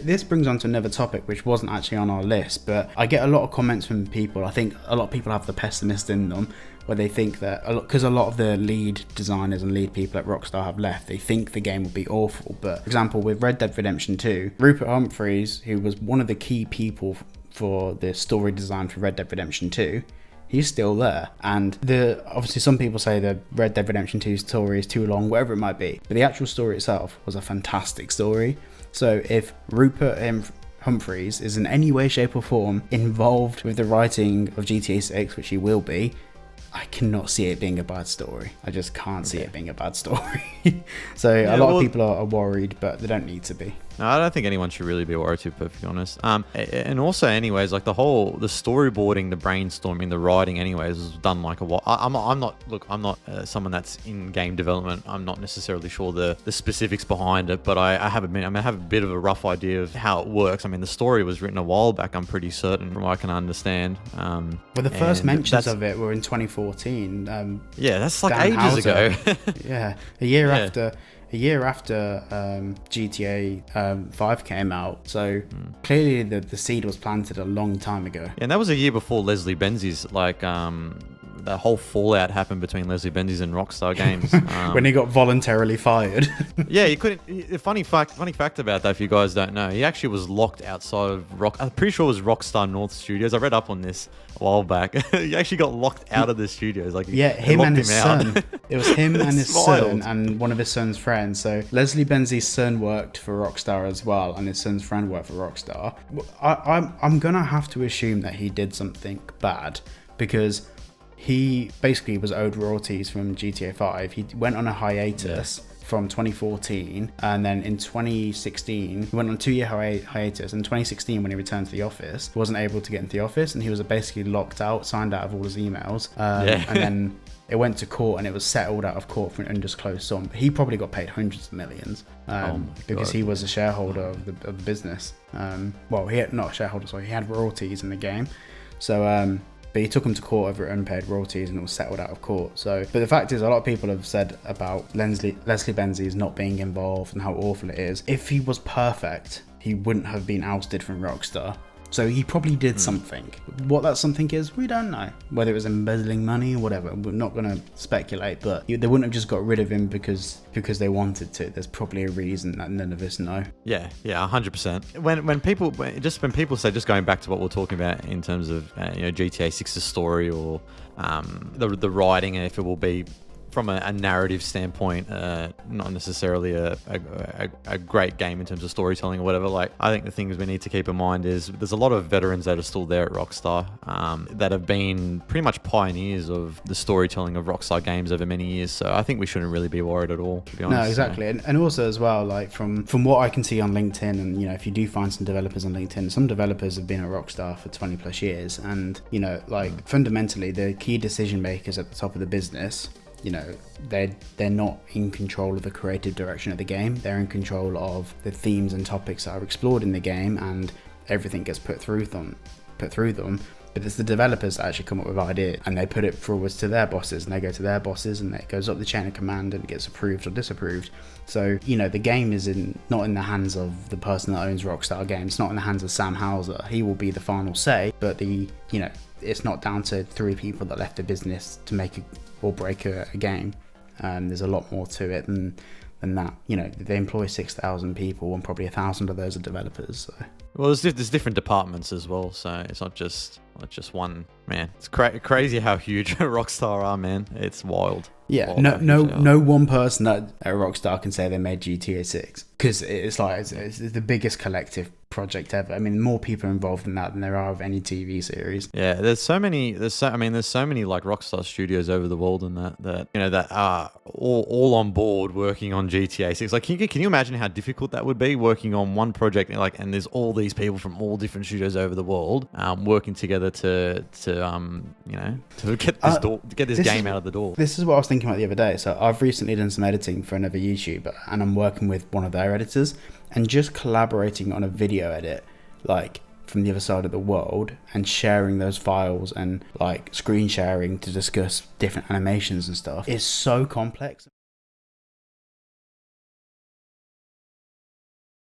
This brings on to another topic which wasn't actually on our list, but I get a lot of comments from people. I think a lot of people have the pessimist in them, where they think that, because a lot of the lead designers and lead people at Rockstar have left, they think the game will be awful. But for example, with Red Dead Redemption 2, Rupert Humphreys, who was one of the key people for the story design for Red Dead Redemption 2, he's still there. And obviously some people say the Red Dead Redemption 2 story is too long, whatever it might be, but the actual story itself was a fantastic story. So if Rupert Humphreys is in any way, shape or form involved with the writing of GTA 6, which he will be, I cannot see it being a bad story. I just can't see it being a bad story. So a lot of people are worried, but they don't need to be. No, I don't think anyone should really be worried, to be perfectly honest. And also, anyways, like the storyboarding, the brainstorming, the writing, anyways, was done like a while. I'm not someone that's in game development. I'm not necessarily sure the specifics behind it, but I have a bit of a rough idea of how it works. I mean, the story was written a while back. I'm pretty certain, from what I can understand. Well, the first mentions of it were in 2014. Yeah, that's like Dan ages ago. Yeah, a year after GTA 5 came out, so clearly the seed was planted a long time ago. Yeah, and that was a year before Leslie Benzies, the whole fallout happened between Leslie Benzies and Rockstar Games. When he got voluntarily fired. Yeah, he couldn't. Funny fact about that, if you guys don't know, he actually was locked outside of I'm pretty sure it was Rockstar North Studios. I read up on this a while back. He actually got locked out of the studios. Him and his son. It was him and his son and one of his son's friends. So Leslie Benzies' son worked for Rockstar as well, and his son's friend worked for Rockstar. I'm gonna have to assume that he did something bad, because he basically was owed royalties from GTA 5. He went on a hiatus from 2014, and then in 2016 he went on a 2-year hiatus. In 2016, when he returned to the office, he wasn't able to get into the office, and he was basically locked out, signed out of all his emails, and then it went to court, and it was settled out of court for an undisclosed sum. But he probably got paid hundreds of millions because he was a shareholder of the business. He had not a shareholder, sorry, he had royalties in the game. So but he took him to court over unpaid royalties, and it was settled out of court. So, but the fact is, a lot of people have said about Leslie Benzies not being involved and how awful it is. If he was perfect, he wouldn't have been ousted from Rockstar. So he probably did something. What that something is, we don't know. Whether it was embezzling money or whatever, we're not going to speculate. But they wouldn't have just got rid of him because they wanted to. There's probably a reason that none of us know. Yeah, 100%. When people say, just going back to what we're talking about in terms of GTA 6's story, or the writing, and if it will be from a narrative standpoint, not necessarily a great game in terms of storytelling or whatever. I think the things we need to keep in mind is there's a lot of veterans that are still there at Rockstar that have been pretty much pioneers of the storytelling of Rockstar games over many years. So I think we shouldn't really be worried at all, to be honest. No, exactly. And also as well, from what I can see on LinkedIn, and if you do find some developers on LinkedIn, some developers have been at Rockstar for 20 plus years, and fundamentally the key decision makers at the top of the business, they're not in control of the creative direction of the game. They're in control of the themes and topics that are explored in the game, and everything gets put through them. But it's the developers that actually come up with ideas, and they put it forwards to their bosses, and they go to their bosses, and it goes up the chain of command, and it gets approved or disapproved. So the game is not in the hands of the person that owns Rockstar Games. It's not in the hands of Sam Houser. He will be the final say, but it's not down to 3 people that left the business to make or break a game. There's a lot more to it than that. They employ 6,000 people, and probably 1,000 of those are developers. So. Well, there's different departments as well, so it's not just one man. It's crazy how huge Rockstar are, man. It's wild. Yeah, no one person at Rockstar can say they made GTA 6, because it's the biggest collective project ever. I mean, more people are involved in that than there are of any TV series. Yeah, there's so many like Rockstar studios over the world, and that are all on board working on GTA 6. Can you imagine how difficult that would be, working on one project, and there's all these people from all different studios over the world working together to get this game out of the door. This is what I was thinking about the other day. So I've recently done some editing for another YouTuber, and I'm working with one of their editors, and just collaborating on a video edit from the other side of the world, and sharing those files, and screen sharing to discuss different animations and stuff, is so complex.